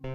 Di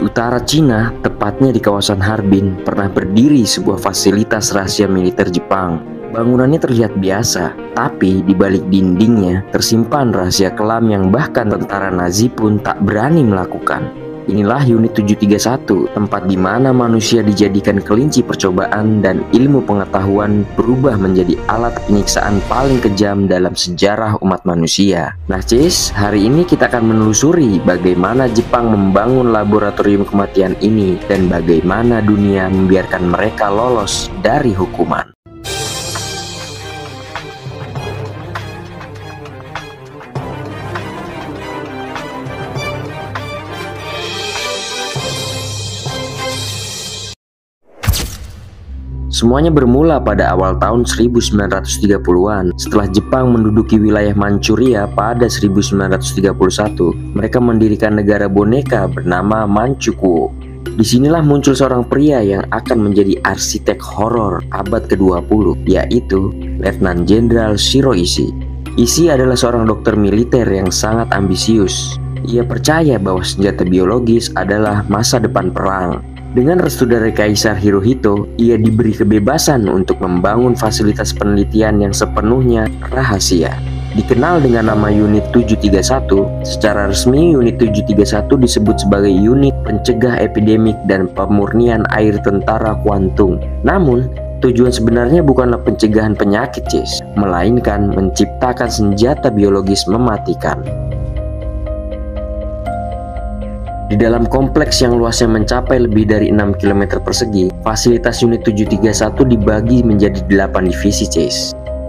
utara Cina, tepatnya di kawasan Harbin, pernah berdiri sebuah fasilitas rahasia militer Jepang. Bangunannya terlihat biasa, tapi di balik dindingnya tersimpan rahasia kelam yang bahkan tentara Nazi pun tak berani melakukan. Inilah unit 731, tempat di mana manusia dijadikan kelinci percobaan dan ilmu pengetahuan berubah menjadi alat penyiksaan paling kejam dalam sejarah umat manusia. Nah Cis, hari ini kita akan menelusuri bagaimana Jepang membangun laboratorium kematian ini dan bagaimana dunia membiarkan mereka lolos dari hukuman. Semuanya bermula pada awal tahun 1930-an. Setelah Jepang menduduki wilayah Manchuria pada 1931, mereka mendirikan negara boneka bernama Manchukuo. Disinilah muncul seorang pria yang akan menjadi arsitek horor abad ke-20, yaitu Letnan Jenderal Shiro Ishii. Ishii adalah seorang dokter militer yang sangat ambisius. Ia percaya bahwa senjata biologis adalah masa depan perang. Dengan restu dari Kaisar Hirohito, ia diberi kebebasan untuk membangun fasilitas penelitian yang sepenuhnya rahasia. Dikenal dengan nama Unit 731, secara resmi Unit 731 disebut sebagai unit pencegah epidemik dan pemurnian air tentara kuantum. Namun, tujuan sebenarnya bukanlah pencegahan penyakit, melainkan menciptakan senjata biologis mematikan. Di dalam kompleks yang luasnya mencapai lebih dari 6 km persegi, fasilitas unit 731 dibagi menjadi 8 divisi,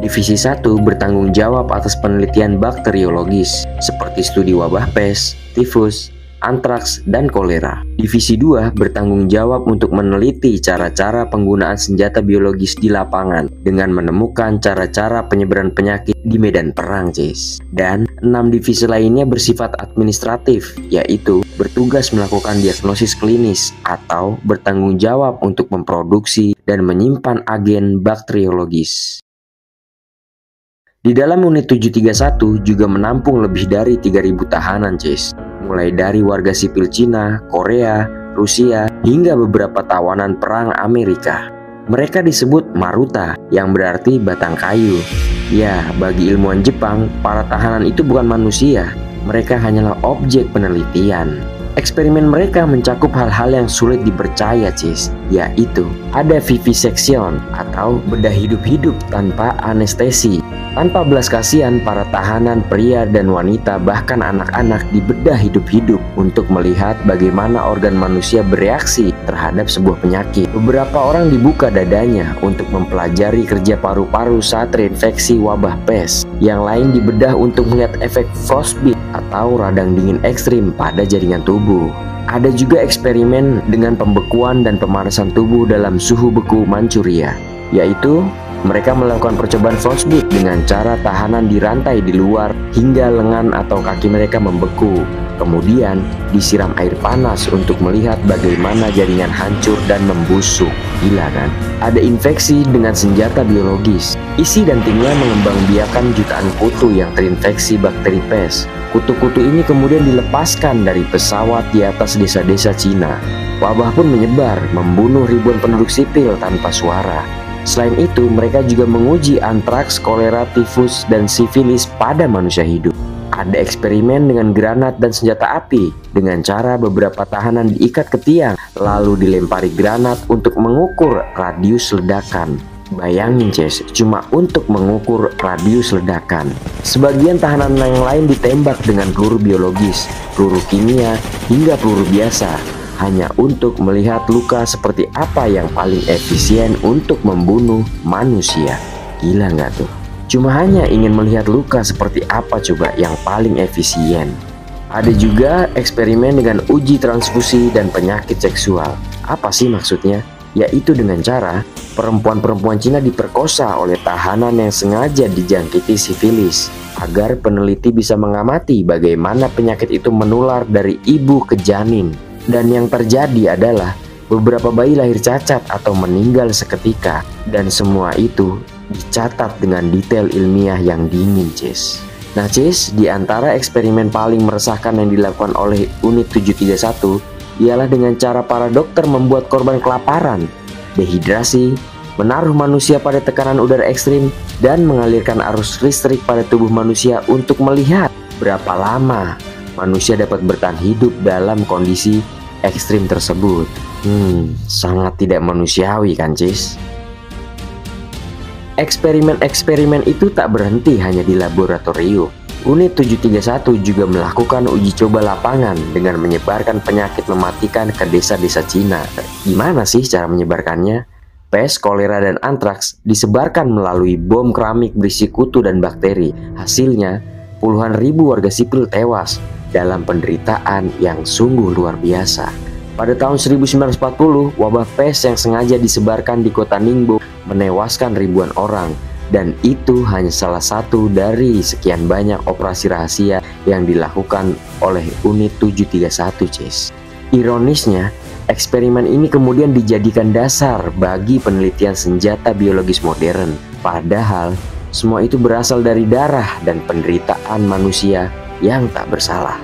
Divisi 1 bertanggung jawab atas penelitian bakteriologis, seperti studi wabah pes, tifus, antraks, dan kolera. Divisi 2 bertanggung jawab untuk meneliti cara-cara penggunaan senjata biologis di lapangan dengan menemukan cara-cara penyebaran penyakit di medan perang, Dan 6 divisi lainnya bersifat administratif, yaitu bertugas melakukan diagnosis klinis atau bertanggung jawab untuk memproduksi dan menyimpan agen bakteriologis. Di dalam unit 731 juga menampung lebih dari 3.000 tahanan, mulai dari warga sipil Cina, Korea, Rusia, hingga beberapa tawanan perang Amerika. Mereka disebut Maruta, yang berarti batang kayu. Ya, bagi ilmuwan Jepang, para tahanan itu bukan manusia. Mereka hanyalah objek penelitian. Eksperimen mereka mencakup hal-hal yang sulit dipercaya, yaitu ada vivisection atau bedah hidup-hidup tanpa anestesi. Tanpa belas kasihan, para tahanan pria dan wanita bahkan anak-anak dibedah hidup-hidup untuk melihat bagaimana organ manusia bereaksi terhadap sebuah penyakit. Beberapa orang dibuka dadanya untuk mempelajari kerja paru-paru saat terinfeksi wabah pes. Yang lain dibedah untuk melihat efek frostbite atau radang dingin ekstrim pada jaringan tubuh. Ada juga eksperimen dengan pembekuan dan pemanasan tubuh dalam suhu beku Manchuria, yaitu mereka melakukan percobaan frostbite dengan cara tahanan dirantai di luar hingga lengan atau kaki mereka membeku. Kemudian disiram air panas untuk melihat bagaimana jaringan hancur dan membusuk. Gila kan? Ada infeksi dengan senjata biologis. Ishii dan timnya mengembangbiakan jutaan kutu yang terinfeksi bakteri pes. Kutu-kutu ini kemudian dilepaskan dari pesawat di atas desa-desa Cina. Wabah pun menyebar, membunuh ribuan penduduk sipil tanpa suara. Selain itu, mereka juga menguji antraks, kolera, tifus, dan sifilis pada manusia hidup. Ada eksperimen dengan granat dan senjata api dengan cara beberapa tahanan diikat ke tiang lalu dilempari granat untuk mengukur radius ledakan. Bayangin, cuma untuk mengukur radius ledakan. Sebagian tahanan yang lain ditembak dengan peluru biologis, peluru kimia, hingga peluru biasa, hanya untuk melihat luka seperti apa yang paling efisien untuk membunuh manusia. Gila nggak tuh? Cuma hanya ingin melihat luka seperti apa coba yang paling efisien. Ada juga eksperimen dengan uji transfusi dan penyakit seksual. Apa sih maksudnya? Yaitu dengan cara perempuan-perempuan Cina diperkosa oleh tahanan yang sengaja dijangkiti sifilis, agar peneliti bisa mengamati bagaimana penyakit itu menular dari ibu ke janin. Dan yang terjadi adalah beberapa bayi lahir cacat atau meninggal seketika, dan semua itu dicatat dengan detail ilmiah yang dingin, Nah Cis, di antara eksperimen paling meresahkan yang dilakukan oleh unit 731 ialah dengan cara para dokter membuat korban kelaparan, dehidrasi, menaruh manusia pada tekanan udara ekstrim, dan mengalirkan arus listrik pada tubuh manusia untuk melihat berapa lama manusia dapat bertahan hidup dalam kondisi ekstrim tersebut. Sangat tidak manusiawi kan Cis? Eksperimen-eksperimen itu tak berhenti hanya di laboratorium. Unit 731 juga melakukan uji coba lapangan dengan menyebarkan penyakit mematikan ke desa-desa Cina. Gimana sih cara menyebarkannya? Pes, kolera, dan antraks disebarkan melalui bom keramik berisi kutu dan bakteri. Hasilnya, puluhan ribu warga sipil tewas dalam penderitaan yang sungguh luar biasa. Pada tahun 1940, wabah pes yang sengaja disebarkan di kota Ningbo menewaskan ribuan orang, dan itu hanya salah satu dari sekian banyak operasi rahasia yang dilakukan oleh unit 731 Cis. Ironisnya, eksperimen ini kemudian dijadikan dasar bagi penelitian senjata biologis modern. Padahal, semua itu berasal dari darah dan penderitaan manusia yang tak bersalah.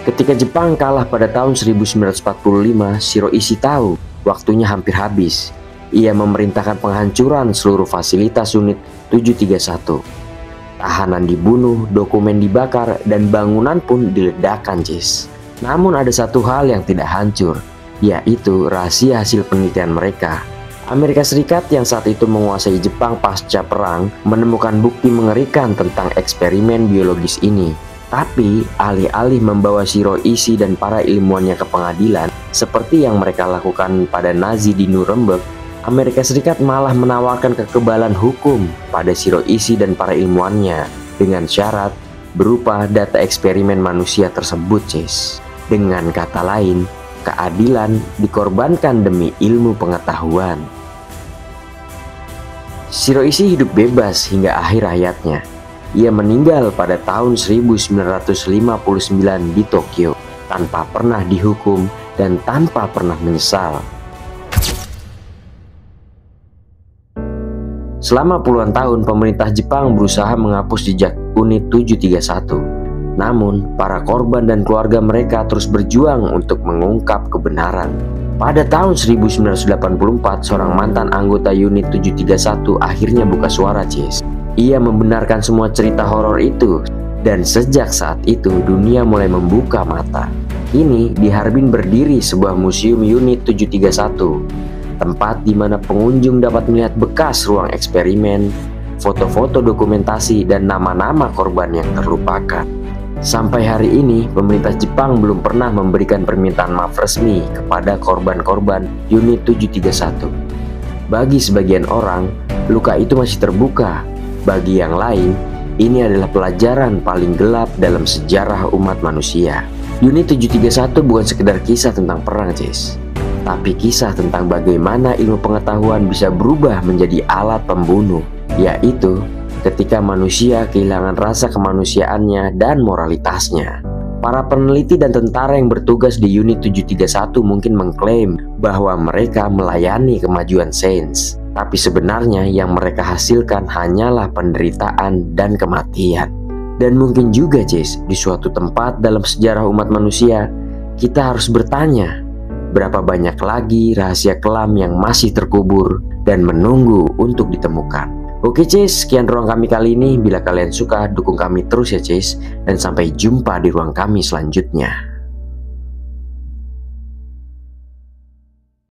Ketika Jepang kalah pada tahun 1945, Shiroishi tahu waktunya hampir habis. Ia memerintahkan penghancuran seluruh fasilitas unit 731. Tahanan dibunuh, dokumen dibakar, dan bangunan pun diledakkan Cis. Namun ada satu hal yang tidak hancur, yaitu rahasia hasil penelitian mereka. Amerika Serikat yang saat itu menguasai Jepang pasca perang menemukan bukti mengerikan tentang eksperimen biologis ini. Tapi alih-alih membawa Shiroishi dan para ilmuwannya ke pengadilan seperti yang mereka lakukan pada Nazi di Nuremberg, Amerika Serikat malah menawarkan kekebalan hukum pada Shiroishi dan para ilmuwannya dengan syarat berupa data eksperimen manusia tersebut Cis. Dengan kata lain, keadilan dikorbankan demi ilmu pengetahuan. Shiroishi hidup bebas hingga akhir hayatnya. Ia meninggal pada tahun 1959 di Tokyo tanpa pernah dihukum dan tanpa pernah menyesal. Selama puluhan tahun, pemerintah Jepang berusaha menghapus jejak unit 731. Namun, para korban dan keluarga mereka terus berjuang untuk mengungkap kebenaran. Pada tahun 1984, seorang mantan anggota unit 731 akhirnya buka suara Cis. Ia membenarkan semua cerita horor itu, dan sejak saat itu dunia mulai membuka mata. Kini di Harbin berdiri sebuah museum unit 731, tempat di mana pengunjung dapat melihat bekas ruang eksperimen, foto-foto dokumentasi, dan nama-nama korban yang terlupakan. Sampai hari ini, pemerintah Jepang belum pernah memberikan permintaan maaf resmi kepada korban-korban unit 731. Bagi sebagian orang, luka itu masih terbuka. Bagi yang lain, ini adalah pelajaran paling gelap dalam sejarah umat manusia. Unit 731 bukan sekedar kisah tentang perang, Cis, tapi kisah tentang bagaimana ilmu pengetahuan bisa berubah menjadi alat pembunuh, yaitu ketika manusia kehilangan rasa kemanusiaannya dan moralitasnya. Para peneliti dan tentara yang bertugas di unit 731 mungkin mengklaim bahwa mereka melayani kemajuan sains, tapi sebenarnya yang mereka hasilkan hanyalah penderitaan dan kematian. Dan mungkin juga, Cis, di suatu tempat dalam sejarah umat manusia, kita harus bertanya, berapa banyak lagi rahasia kelam yang masih terkubur dan menunggu untuk ditemukan. Oke Cis, sekian ruang kami kali ini. Bila kalian suka, dukung kami terus ya Cis. Dan sampai jumpa di ruang kami selanjutnya.